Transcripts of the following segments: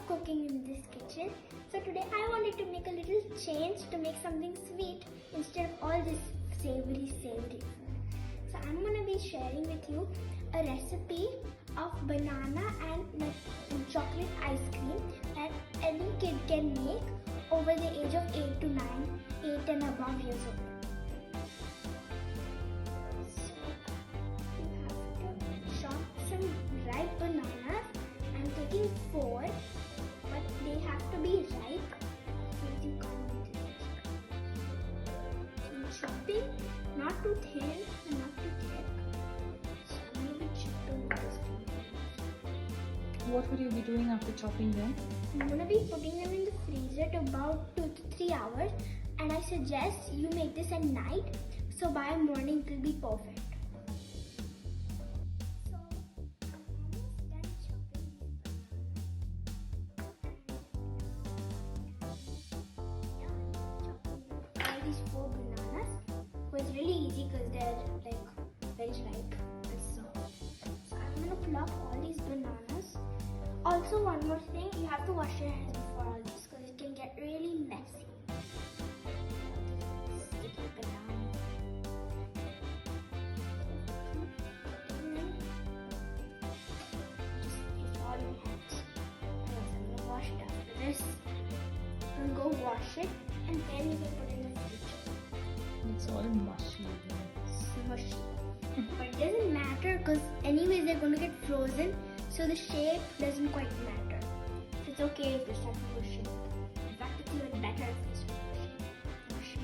cooking in this kitchen. So today I wanted to make a little change to make something sweet instead of all this savory food. So I'm going to be sharing with you a recipe of banana and chocolate ice cream that any kid can make over the age of 8 to 9, 8 and above years old. Some ripe bananas. I'm taking 4, but they have to be ripe. So you can't so chopping, not too thin and not too thick. So I'm going to be chopping this. What would you be doing after chopping them? I'm going to be putting them in the freezer to about 2 to 3 hours, and I suggest you make this at night so by morning it will be perfect. These 4 bananas was really easy because they're like very ripe and soft. So I'm gonna plop all these bananas. Also, one more thing, you have to wash your hands before all this because it can get really messy. Sticky banana. Just use all your hands. I'm gonna wash it after this. I'm gonna go wash it and then you can put it in the fridge. It's all mushy. Smushy. But it doesn't matter because anyways they're going to get frozen, so the shape doesn't quite matter. So it's okay if they start mushy. In fact, it's even better if they start mushy.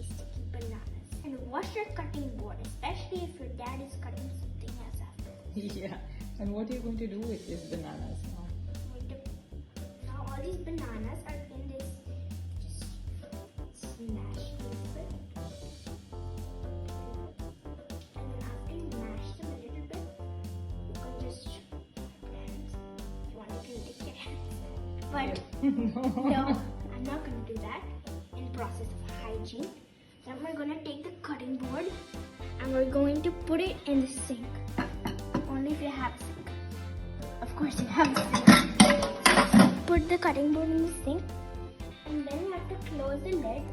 Sticky bananas. And wash your cutting board, especially if your dad is cutting something else after. Yeah. And what are you going to do with these bananas now? Now all these bananas are in this. Just smash them a bit. And then after you mash them a little bit, you can just put your hands. If you want, you can take your hands. But no, I'm not going to do that in process of hygiene. Then we're going to take the cutting board and we're going to put it in the sink. Only if you have a sink. Of course you have a sink. Put the cutting board in the sink and then you have to close the lid.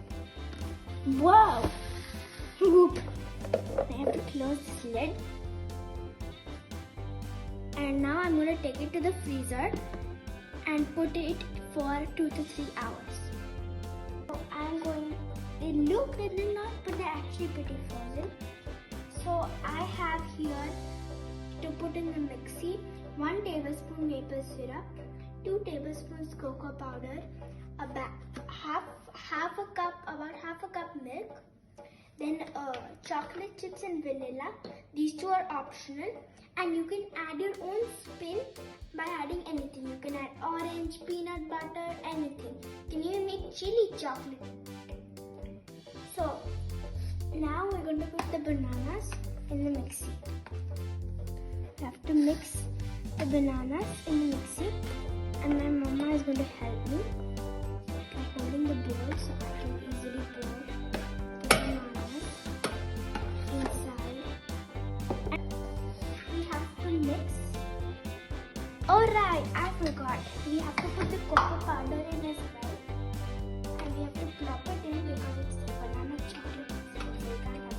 Wow! Whoop! I have to close this lid. And now I'm going to take it to the freezer and put it for 2 to 3 hours. So they look like they're not, but they're actually pretty frozen. So I have here to put in the mixie 1 tablespoon maple syrup, 2 tablespoons cocoa powder, about half a cup milk, then chocolate chips and vanilla. These 2 are optional, and you can add your own spin by adding anything. You can add orange, peanut butter, anything. You can even make chili chocolate. So now we're going to put the bananas in the mixie. I have to mix the bananas in the mixie, and my mama is going to help me by holding the bowl so I can easily pour the bananas inside. And we have to mix. Alright, I forgot. We have to put the cocoa powder in as well, and we have to plop it in because it's banana chocolate. So we can't have it.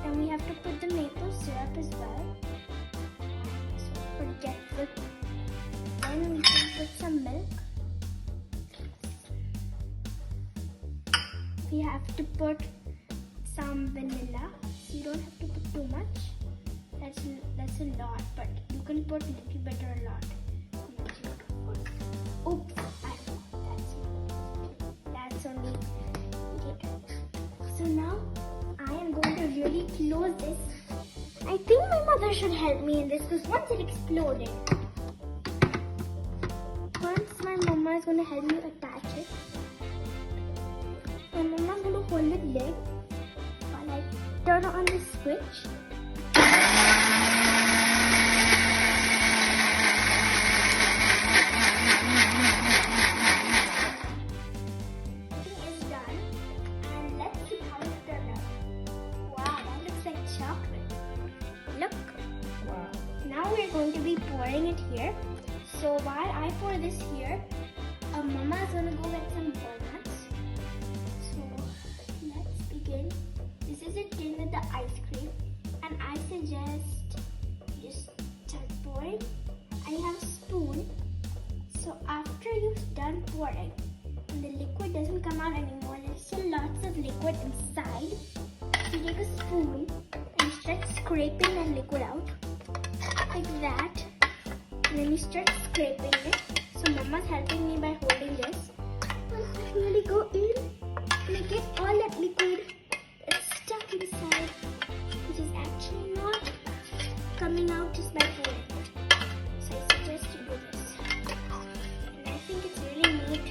Then we have to put the maple syrup as well. So forget it. Then we can put some milk. We have to put some vanilla. So you don't have to put too much. That's a lot, but you can put a little bit or a lot. Oops, I forgot. That's only it. So now I am going to really close this. I think my mother should help me in this because once it exploded. Once my mama is going to help me attach it. My mama is going to hold the lid while I turn on the switch. Everything is done, and let's see how it turned out. Wow, that looks like chocolate. Look. Wow. Now we're going to be pouring it here. So while I pour this here, Mama is going to go get some walnuts. So let's begin. This is a tin with the ice cream, and I suggest just start pouring. I have a spoon. So after you've done pouring, and the liquid doesn't come out anymore, there's still lots of liquid inside. You take a spoon and start scraping the liquid out like that, and then you start scraping it. So Mama's helping me by holding this. Really go in and I get all that liquid that's stuck inside, which is actually not coming out just by pouring it. So I suggest you do this. And I think it's really neat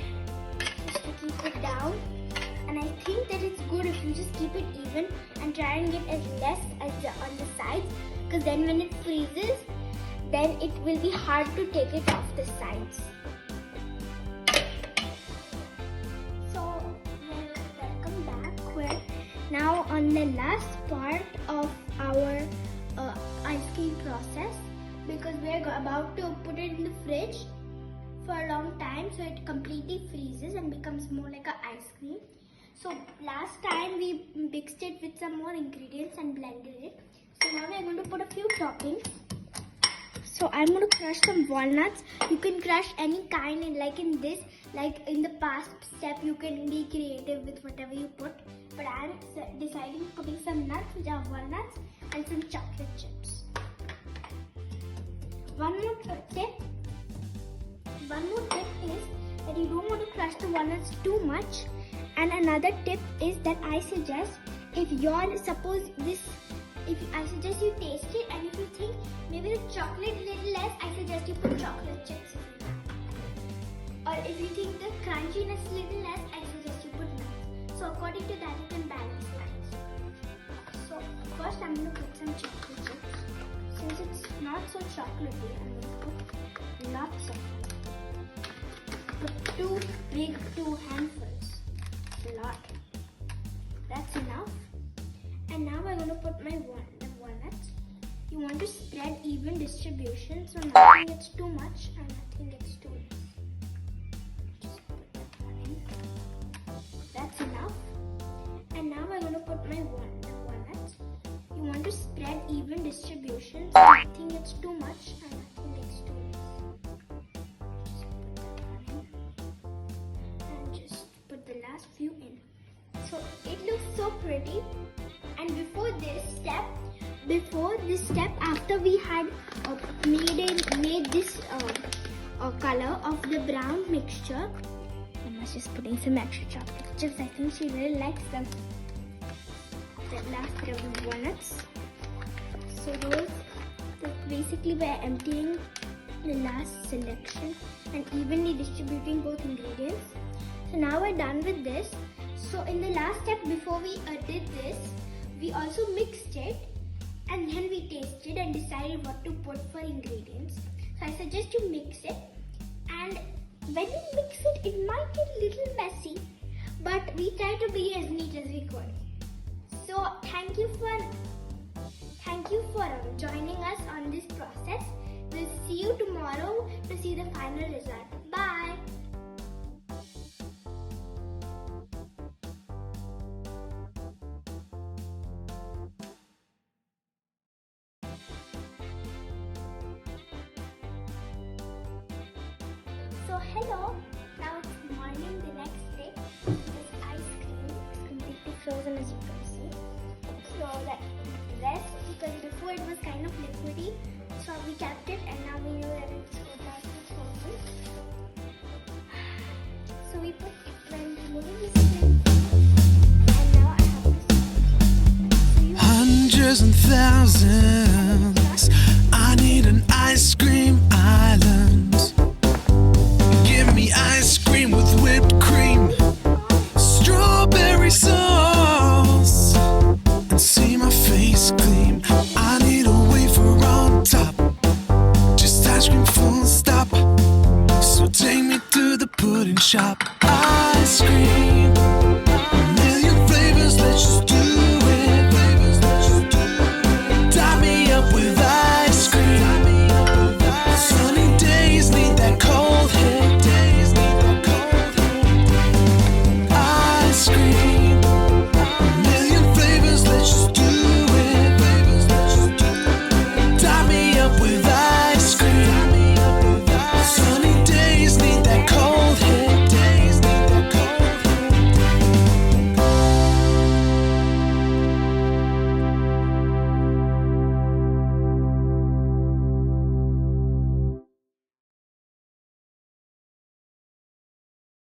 just to keep it down. And I think that it's good if you just keep it even and try and get as less as on the sides, because then when it freezes, then it will be hard to take it off the sides. So welcome back. We're now on the last part of our ice cream process, because we're about to put it in the fridge for a long time so it completely freezes and becomes more like an ice cream. So last time we mixed it with some more ingredients and blended it. So now we are going to put a few toppings. So I'm going to crush some walnuts. You can crush any kind, like in this, like in the past step, you can be creative with whatever you put. But I'm deciding putting some nuts, which are walnuts, and some chocolate chips. One more tip is that you don't want to crush the walnuts too much. And another tip is that I suggest I suggest you taste it, and if you think maybe the chocolate a little less, I suggest you put chocolate chips if you have. Or if you think the crunchiness a little less, I suggest you put nuts. So according to that, you can balance that. So first I'm going to put some chocolate chips. Since it's not so chocolatey, I'm going to put lots of them. Put two handfuls. A lot. That's enough. And now we're going to put the walnuts. You want to spread even distribution, so nothing gets too much and nothing gets too less. Just put that one in. That's enough. And now we're going to put the walnuts. You want to spread even distribution, so nothing gets too much and nothing gets too less. Just put that one in. And just put the last few in. So it looks so pretty. And before this step, after we had made this color of the brown mixture, Mama's just putting some extra chocolate chips. I think she really likes them. The last bit of the walnuts. So basically we're emptying the last selection and evenly distributing both ingredients. So now we're done with this. So in the last step before we did this, we also mixed it and then we tasted and decided what to put for ingredients. So I suggest you mix it, and when you mix it, it might get a little messy, but we try to be as neat as we could. So thank you for joining us on this process. We'll see you tomorrow to see the final result. Bye. So hello, now it's morning the next day. This ice cream is completely frozen, as you can see. So that rest, because before it was kind of liquidy, so we kept it and now we know that it's frozen. So we put when removing this thing, and now I have this. So hundreds and thousands. I need an ice cream island. Give me ice cream with whipped cream, strawberry sauce, and see my face gleam. I need a wafer on top, just ice cream full stop. So take me to the pudding shop. Ice cream, a million flavors, let's just do it. Tie me up with ice cream. ice cream